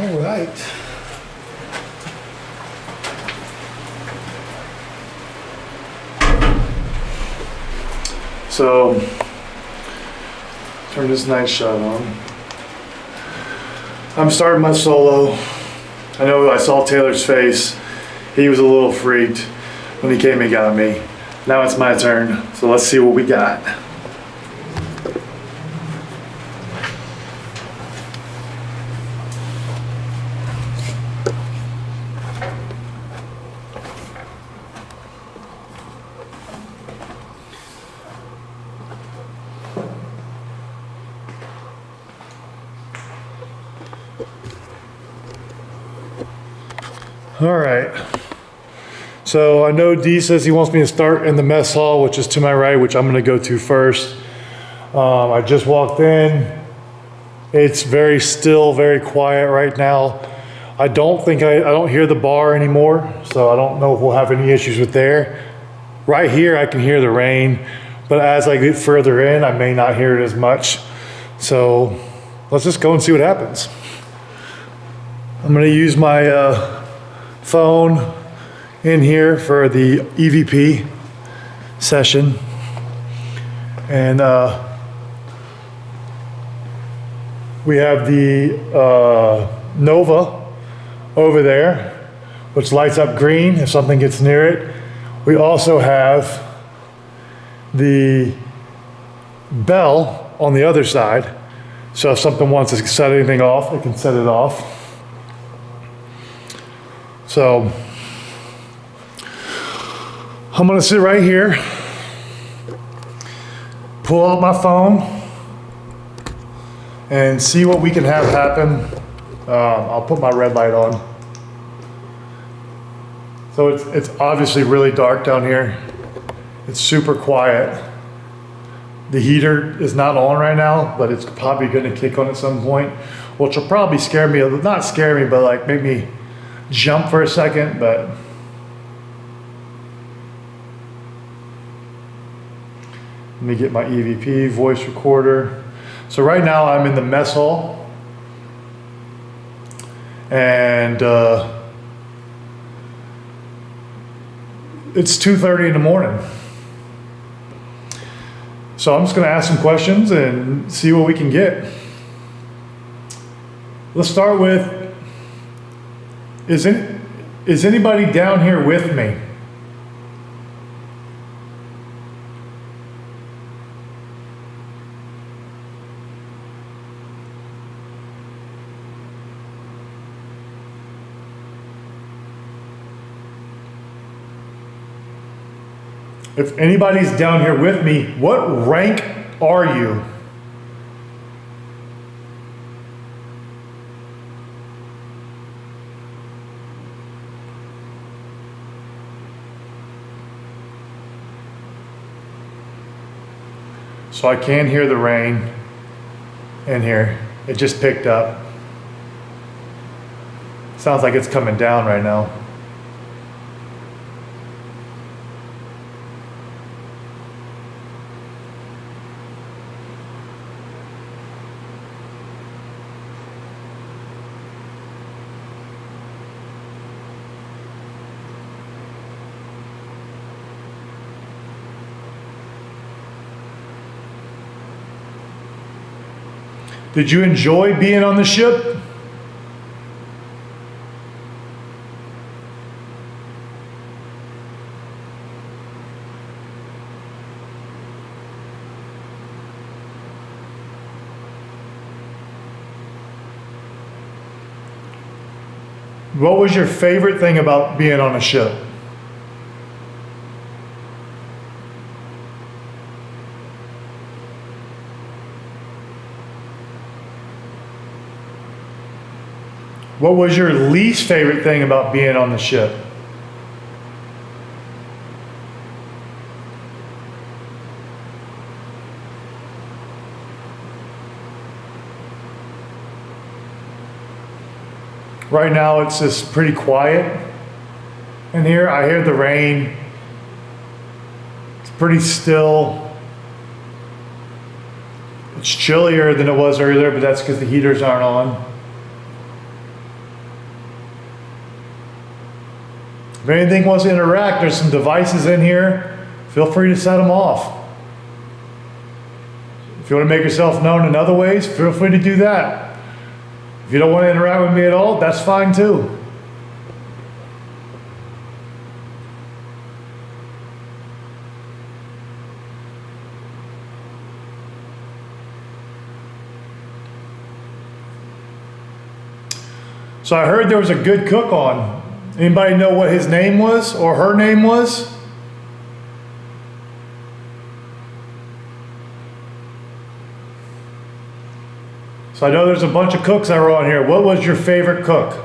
All right. So, turn this night shot on. I'm starting my solo. I know I saw Taylor's face. He was a little freaked when he came and got me. Now it's my turn, so let's see what we got. All right, so I know D says he wants me to start in the mess hall, which is to my right, which I'm gonna go to first. I just walked in. It's very still, very quiet right now. I don't hear the bar anymore, so I don't know if we'll have any issues with there. Right here, I can hear the rain, but as I get further in, I may not hear it as much. So let's just go and see what happens. I'm gonna use my phone in here for the EVP session, and we have the Nova over there, which lights up green if something gets near it. We also have the bell on the other side, so if something wants to set anything off, it can set it off. So I'm gonna sit right here, pull out my phone, and see what we can have happen. I'll put my red light on. So it's obviously really dark down here. It's super quiet. The heater is not on right now, but it's probably gonna kick on at some point, which will probably scare me, not scare me, but like make me jump for a second. But let me get my EVP voice recorder. So right now I'm in the mess hall, and it's 2:30 in the morning. So I'm just gonna ask some questions and see what we can get. Let's start with, is anybody down here with me? If anybody's down here with me, what rank are you? So I can hear the rain in here. It just picked up. Sounds like it's coming down right now. Did you enjoy being on the ship? What was your favorite thing about being on a ship? What was your least favorite thing about being on the ship? Right now it's just pretty quiet in here. I hear the rain. It's pretty still. It's chillier than it was earlier, but that's because the heaters aren't on. If anything wants to interact, there's some devices in here. Feel free to set them off. If you want to make yourself known in other ways, feel free to do that. If you don't want to interact with me at all, that's fine too. So I heard there was a good cook on. Anybody know what his name was or her name was? So I know there's a bunch of cooks that were on here. What was your favorite cook?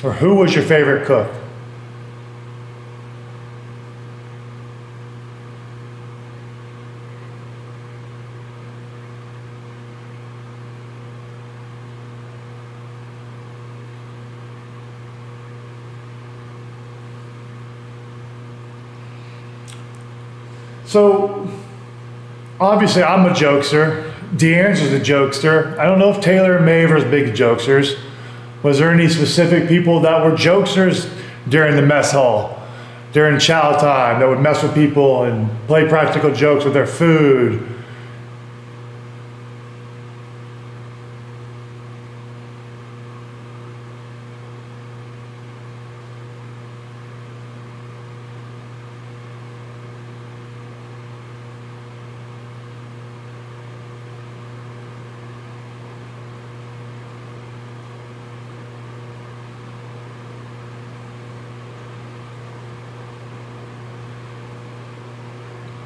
Or who was your favorite cook? So, obviously I'm a jokester. Deanne's a jokester. I don't know if Taylor and Maeve are as big jokesters. Was there any specific people that were jokesters during the mess hall, during chow time, that would mess with people and play practical jokes with their food?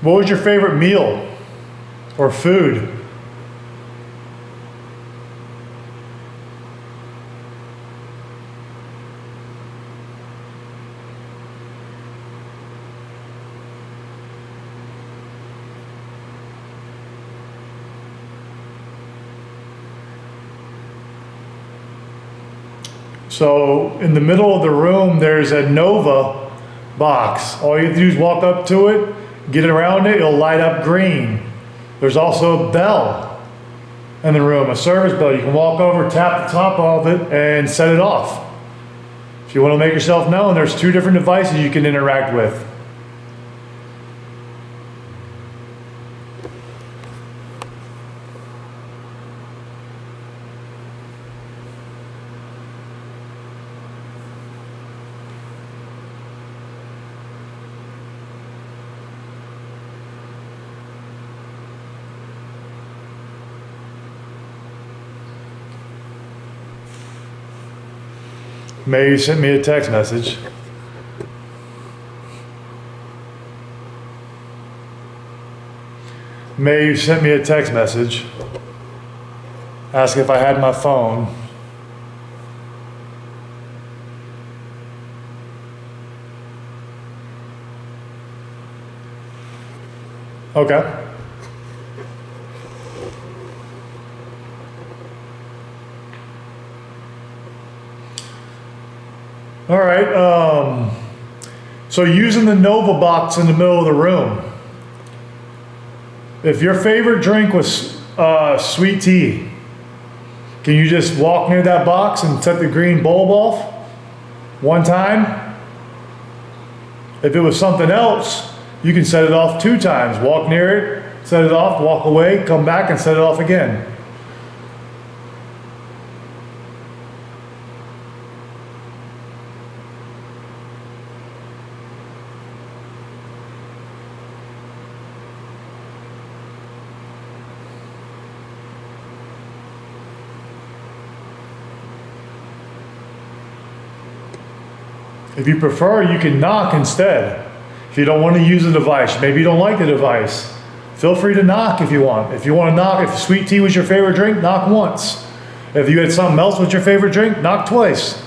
What was your favorite meal or food? So in the middle of the room, there's a Nova box. All you have to do is walk up to it, get around it, it'll light up green. There's also a bell in the room, a service bell. You can walk over, tap the top of it, and set it off. If you want to make yourself known, there's 2 different devices you can interact with. Maybe you sent me a text message. Maybe you sent me a text message asking if I had my phone. Okay. All right, so using the Nova box in the middle of the room. If your favorite drink was sweet tea, can you just walk near that box and set the green bulb off one time? If it was something else, you can set it off 2 times. Walk near it, set it off, walk away, come back and set it off again. If you prefer, you can knock instead. If you don't want to use the device, maybe you don't like the device, feel free to knock if you want. If you want to knock, if sweet tea was your favorite drink, knock once. If you had something else was your favorite drink, knock twice.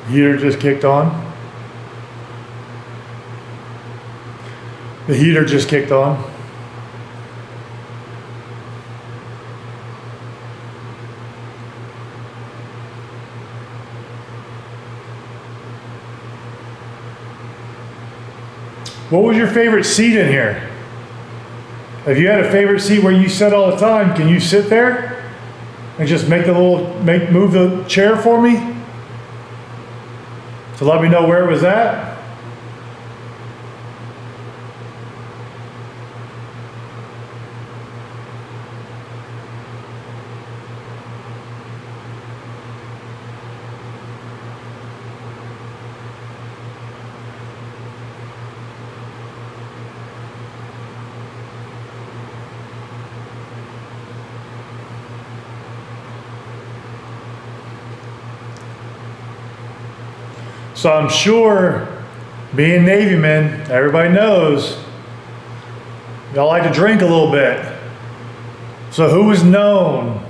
Heater just kicked on. The heater just kicked on. What was your favorite seat in here? If you had a favorite seat where you sit all the time, can you sit there and just move the chair for me? To let me know where it was at? So I'm sure, being Navy men, everybody knows, y'all like to drink a little bit. So who is known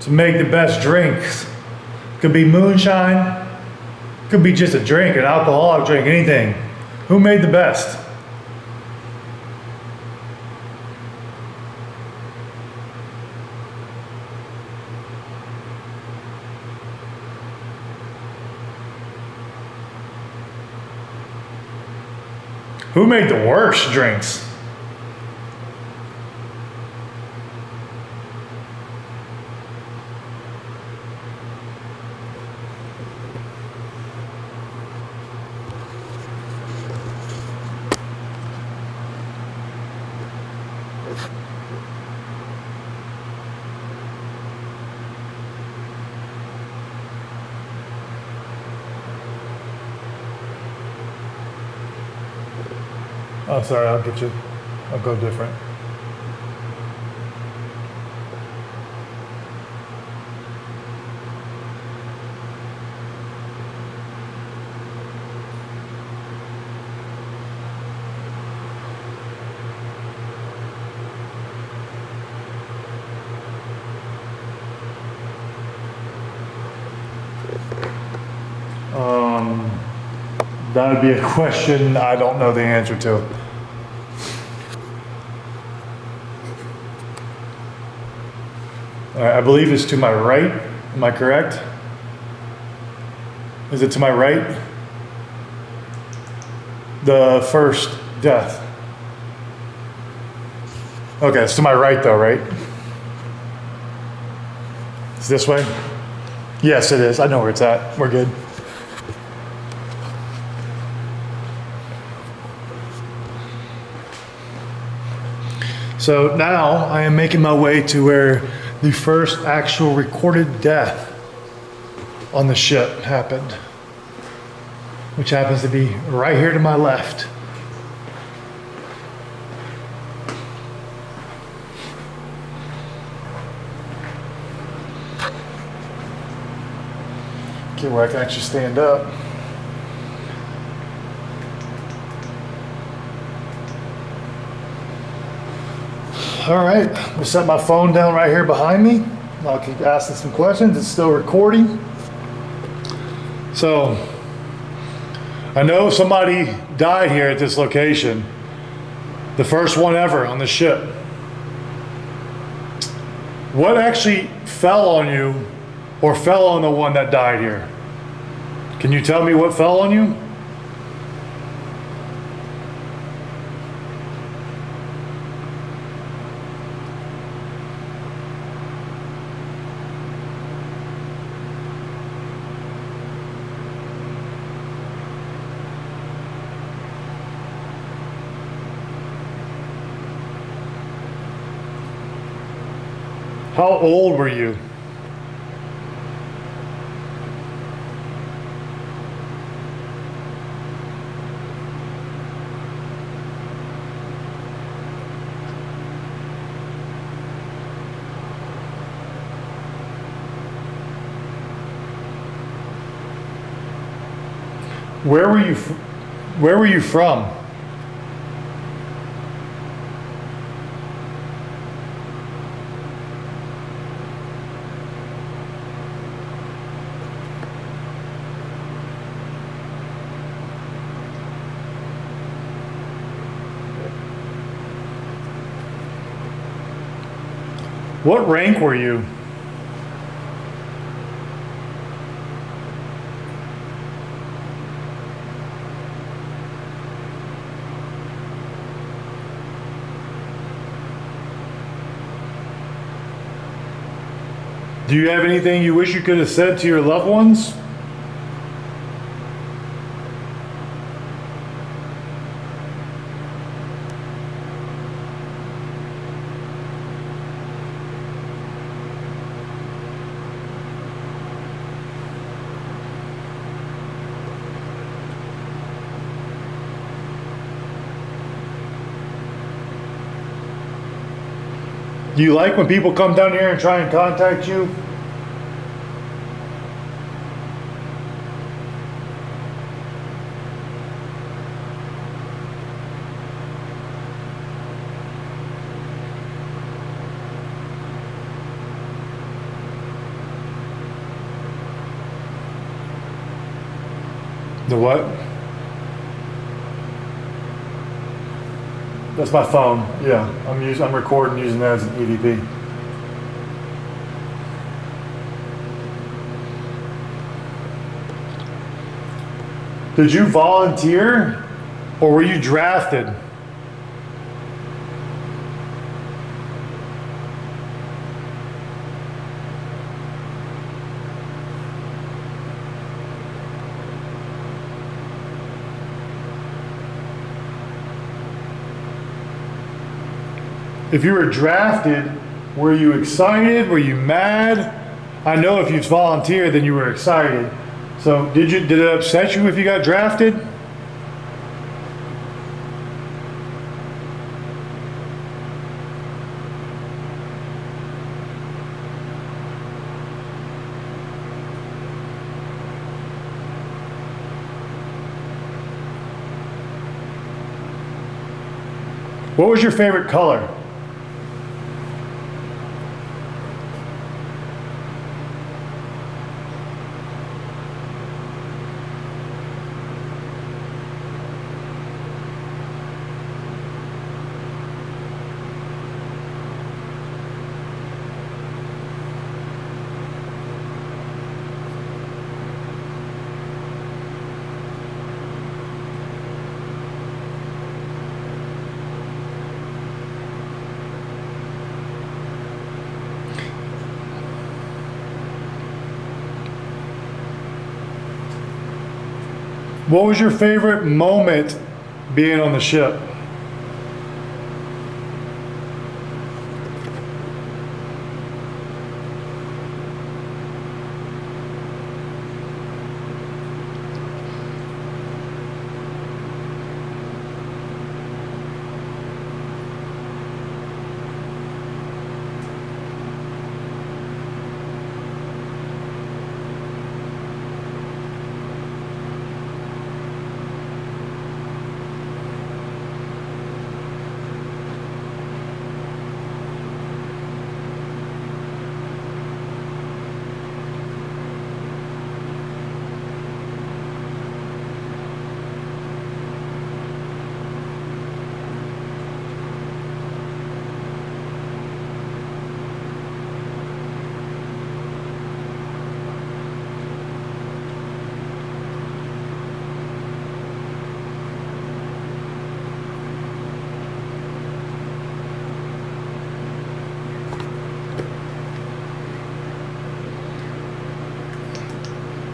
to make the best drinks? Could be moonshine, could be just a drink, an alcoholic drink, anything. Who made the best? Who made the worst drinks? Oh, sorry, I'll get you. I'll go different. That would be a question I don't know the answer to. All right, I believe it's to my right. Am I correct? Is it to my right? The first death. Okay, it's to my right though, right? It's this way? Yes, it is. I know where it's at. We're good. So now I am making my way to where the first actual recorded death on the ship happened, which happens to be right here to my left. Okay, where I can actually stand up. All right, I'll set my phone down right here behind me. I'll keep asking some questions. It's still recording. So, I know somebody died here at this location. The first one ever on the ship. What actually fell on you or fell on the one that died here? Can you tell me what fell on you? How old were you? Where were you from? What rank were you? Do you have anything you wish you could have said to your loved ones? Do you like when people come down here and try and contact you? The what? That's my phone. Yeah, I'm recording using that as an EVP. Did you volunteer or were you drafted? If you were drafted, were you excited? Were you mad? I know if you volunteered, then you were excited. So did it upset you if you got drafted? What was your favorite color? What was your favorite moment being on the ship?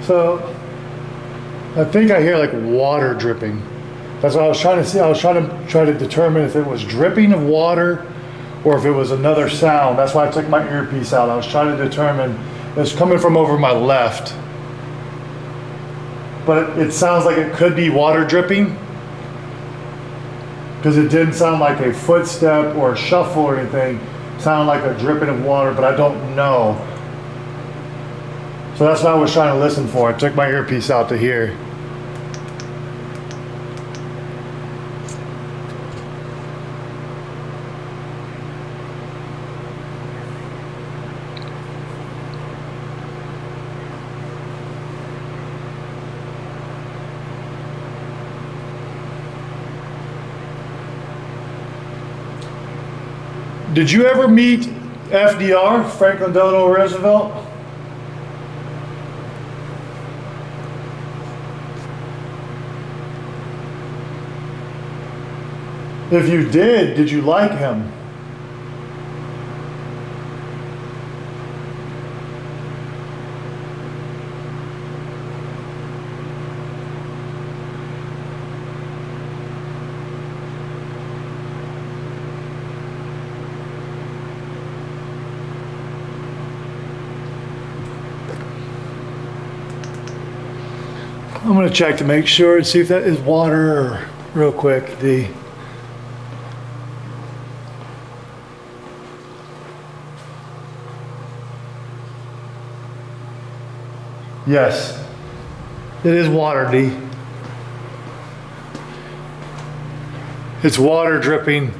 So I think I hear like water dripping. That's what I was trying to see. I was trying to determine if it was dripping of water or if it was another sound. That's why I took my earpiece out. I was trying to determine it's coming from over my left. But it sounds like it could be water dripping because it didn't sound like a footstep or a shuffle or anything. It sounded like a dripping of water, but I don't know. So that's what I was trying to listen for. I took my earpiece out to hear. Did you ever meet FDR, Franklin Delano Roosevelt. If you did you like him? I'm gonna check to make sure and see if that is water real quick. Yes, it is water, D. It's water dripping.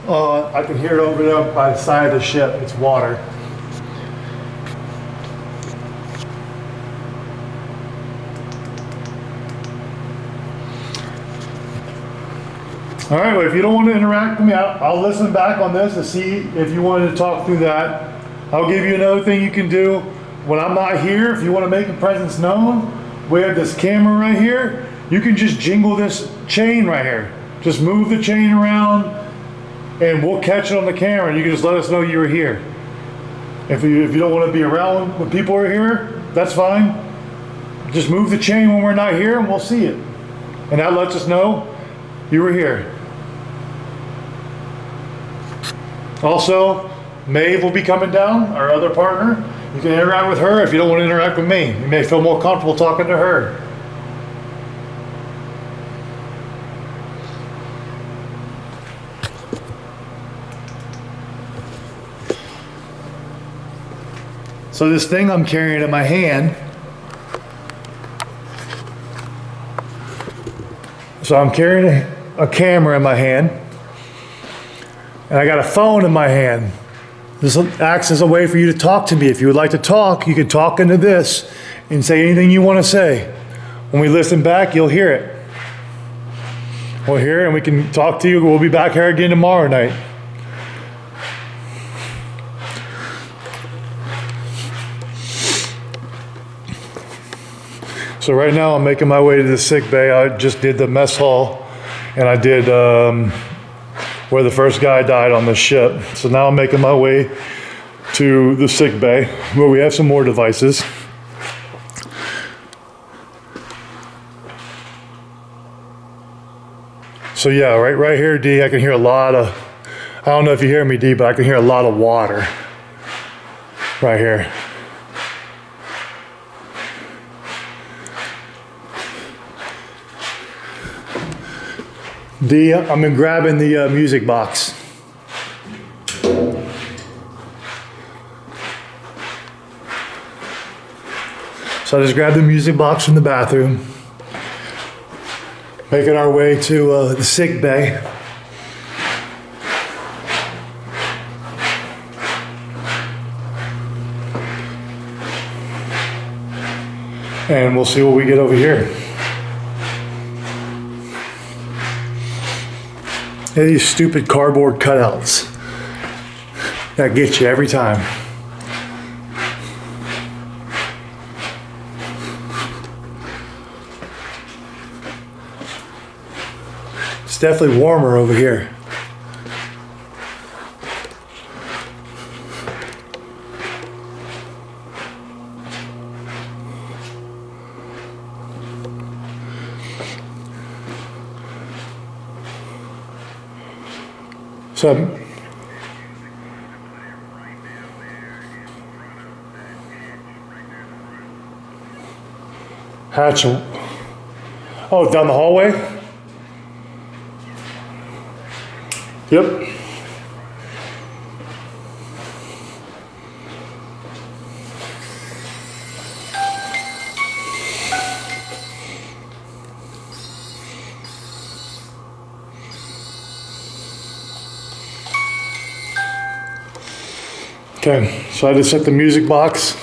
I can hear it over there by the side of the ship. It's water. All right, well, if you don't want to interact with me, I'll listen back on this to see if you wanted to talk through that. I'll give you another thing you can do when I'm not here. If you want to make your presence known, we have this camera right here. You can just jingle this chain right here. Just move the chain around and we'll catch it on the camera. You can just let us know you were here. If you don't want to be around when people are here, that's fine. Just move the chain when we're not here and we'll see it. And that lets us know you were here. Also, Maeve will be coming down, our other partner. You can interact with her if you don't want to interact with me. You may feel more comfortable talking to her. So this thing I'm carrying in my hand, so I'm carrying a camera in my hand, and I got a phone in my hand. This acts as a way for you to talk to me. If you would like to talk, you can talk into this and say anything you want to say. When we listen back, you'll hear it. We'll hear it and we can talk to you. We'll be back here again tomorrow night. So right now I'm making my way to the sick bay. I just did the mess hall and I did where the first guy died on the ship. So now I'm making my way to the sick bay where we have some more devices. So yeah, right here, D, I can hear a lot of, I don't know if you hear me, D, but I can hear a lot of water right here. D, I'm grabbing the music box. So I just grabbed the music box from the bathroom. Making our way to the sick bay. And we'll see what we get over here. These stupid cardboard cutouts that get you every time. It's definitely warmer over here. So, hatch. Oh, down the hallway? Yep. Okay, so I just set the music box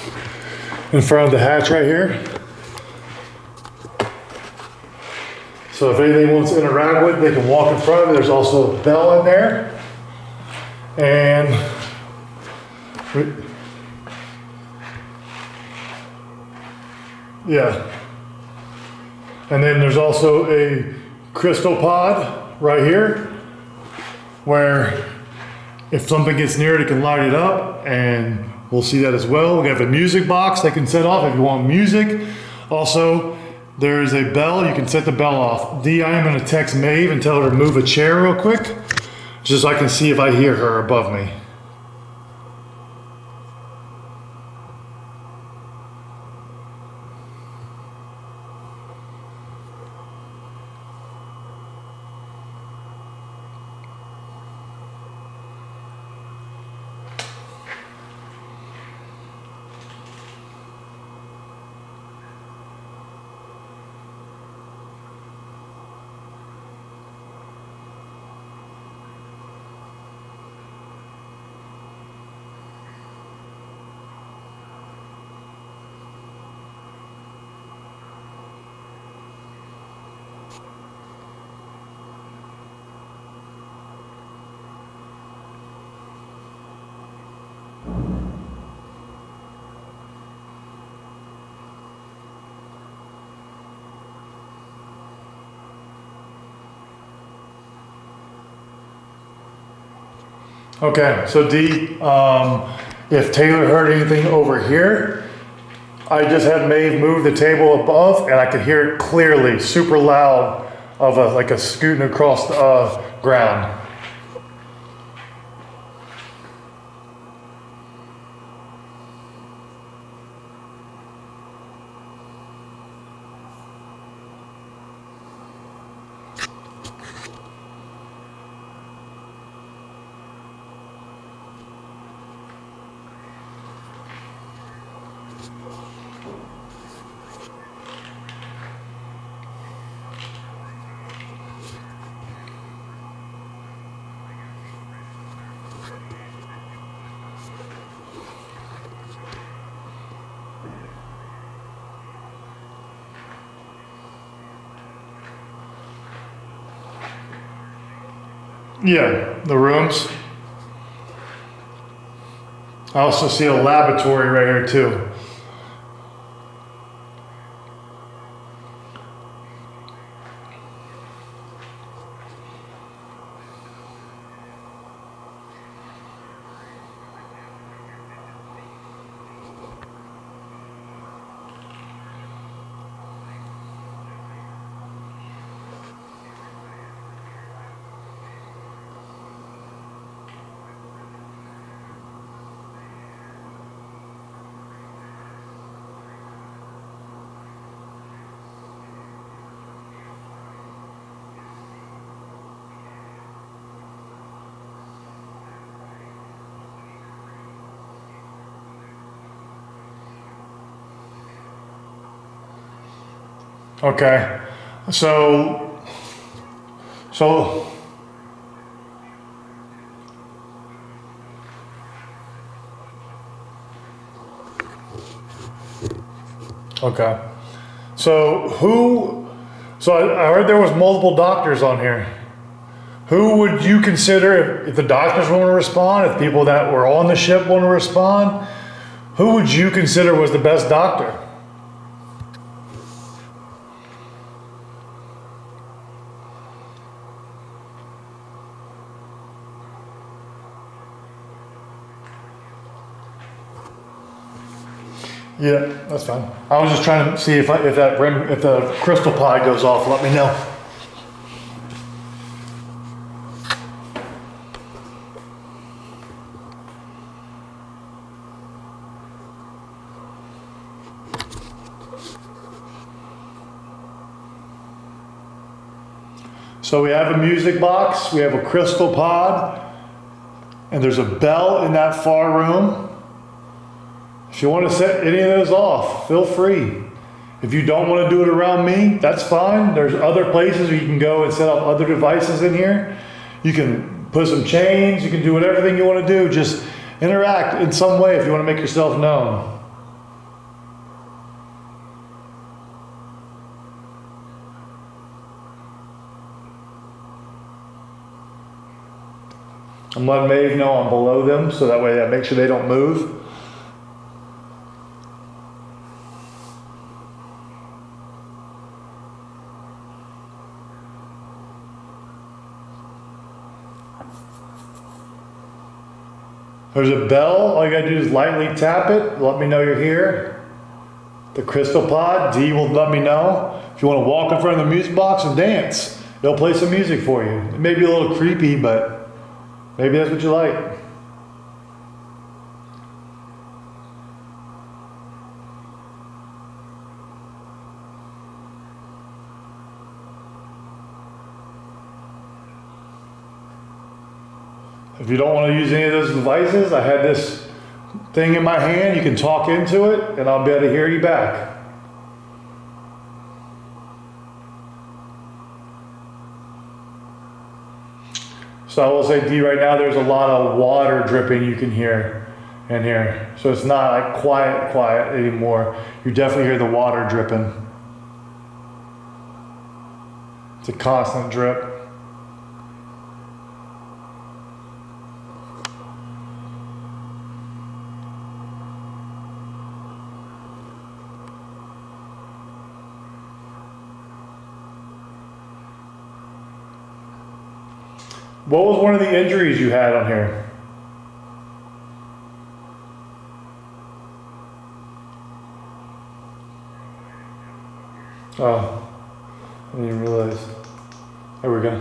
in front of the hatch right here. So if anything wants to interact with, they can walk in front of it. There's also a bell in there. And Yeah. And then there's also a crystal pod right here where if something gets near it, it can light it up, and we'll see that as well. We have a music box that can set off if you want music. Also, there is a bell. You can set the bell off. I am going to text Maeve and tell her to move a chair real quick, just so I can see if I hear her above me. Okay, so D, if Taylor heard anything over here, I just had Maeve move the table above and I could hear it clearly, super loud, of like a scooting across the ground. Yeah, the rooms. I also see a laboratory right here too. Okay, so okay, so I heard there was multiple doctors on here. Who would you consider, if the doctors want to respond, if people that were on the ship want to respond, who would you consider was the best doctor? Yeah, that's fine. I was just trying to see if the crystal pod goes off, let me know. So we have a music box, we have a crystal pod, and there's a bell in that far room. If you want to set any of those off, feel free. If you don't want to do it around me, that's fine. There's other places where you can go and set up other devices in here. You can put some chains, you can do whatever thing you want to do. Just interact in some way if you want to make yourself known. I'm letting Maeve know I'm below them, so that way I make sure they don't move. There's a bell. All you gotta do is lightly tap it. Let me know you're here. The crystal pod. D will let me know. If you want to walk in front of the music box and dance, they'll play some music for you. It may be a little creepy, but maybe that's what you like. If you don't want to use any of those devices, I had this thing in my hand. You can talk into it and I'll be able to hear you back. So I will say, D, right now there's a lot of water dripping you can hear in here. So it's not like quiet anymore. You definitely hear the water dripping. It's a constant drip. What was one of the injuries you had on here? Oh, I didn't even realize. There we go.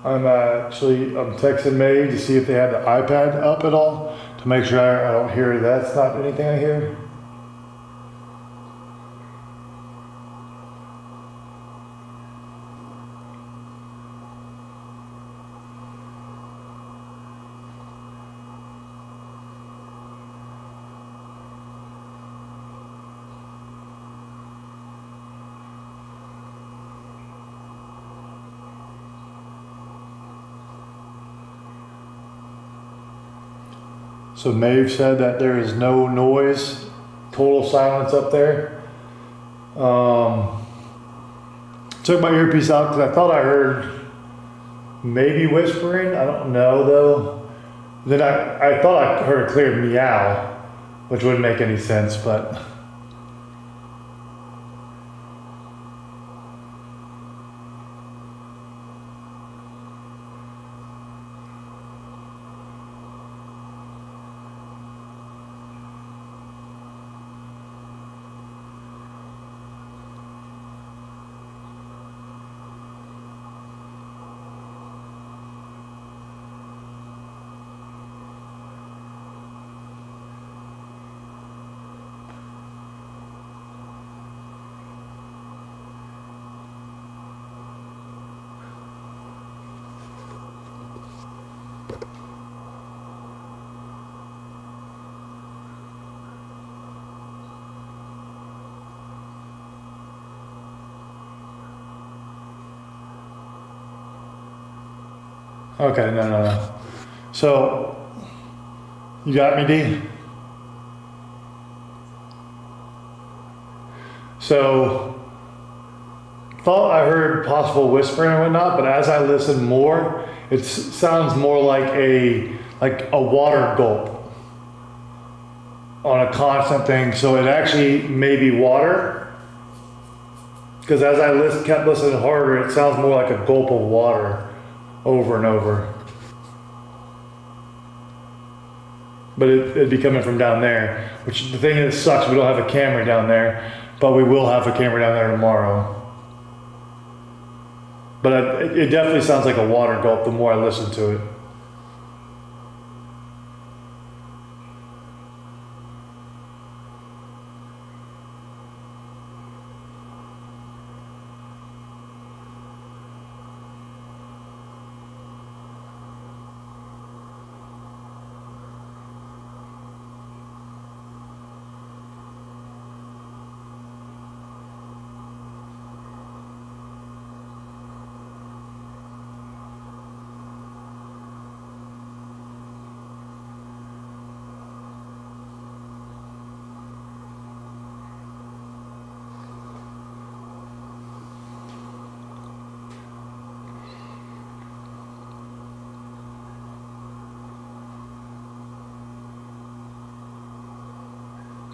I'm texting May to see if they have the iPad up at all to make sure I don't hear that's not anything I hear. So Maeve said that there is no noise, total silence up there. Took my earpiece out because I thought I heard maybe whispering. I don't know though. Then I thought I heard a clear meow, which wouldn't make any sense, but. Okay, no. So, you got me, D? So, thought I heard possible whispering and whatnot, but as I listen more, it sounds more like a water gulp. on a constant thing. So it actually may be water. Because as I kept listening harder, it sounds more like a gulp of water over and over. But it'd be coming from down there, which the thing is sucks, we don't have a camera down there, but we will have a camera down there tomorrow. But it definitely sounds like a water gulp the more I listen to it.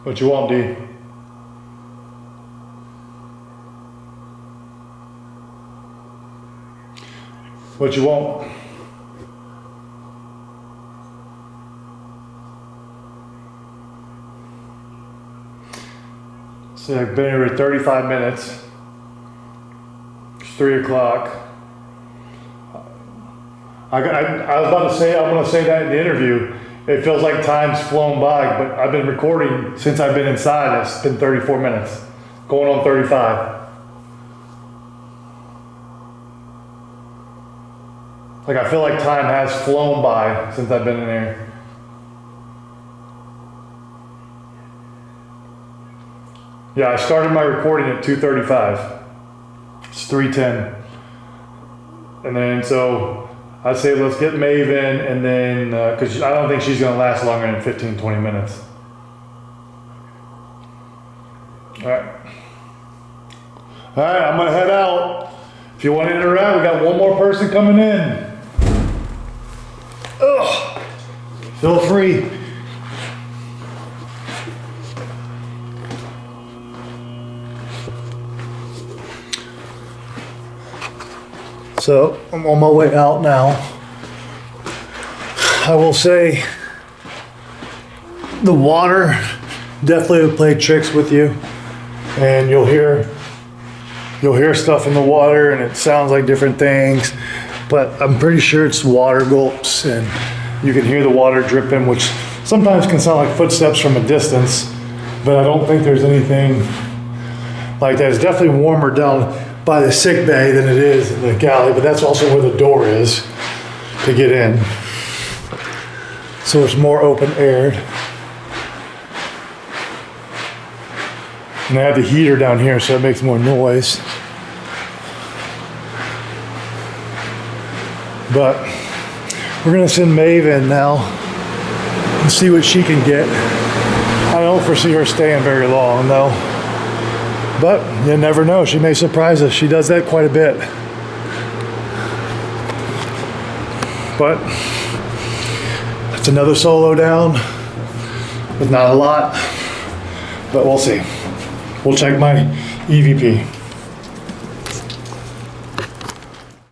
What you want, D? What you want? So I've been here 35 minutes. It's 3 o'clock. I was about to say, I'm going to say that in the interview. It feels like time's flown by, but I've been recording since I've been inside. It's been 34 minutes, going on 35. Like I feel like time has flown by since I've been in here. Yeah, I started my recording at 2:35. It's 3:10. And then so I'd say let's get Maven, and then, because I don't think she's going to last longer than 15, 20 minutes. All right. All right, I'm going to head out. If you want to interact, we got one more person coming in. Ugh. Feel free. So I'm on my way out now. I will say the water definitely will play tricks with you, and you'll hear stuff in the water and it sounds like different things, but I'm pretty sure it's water gulps, and you can hear the water dripping, which sometimes can sound like footsteps from a distance, but I don't think there's anything like that. It's definitely warmer down by the sick bay than it is in the galley, but that's also where the door is to get in. So it's more open aired. And I have the heater down here, so it makes more noise. But we're gonna send Maeve in now and see what she can get. I don't foresee her staying very long though. But you never know, she may surprise us. She does that quite a bit. But that's another solo down with not a lot, but we'll see. We'll check my EVP.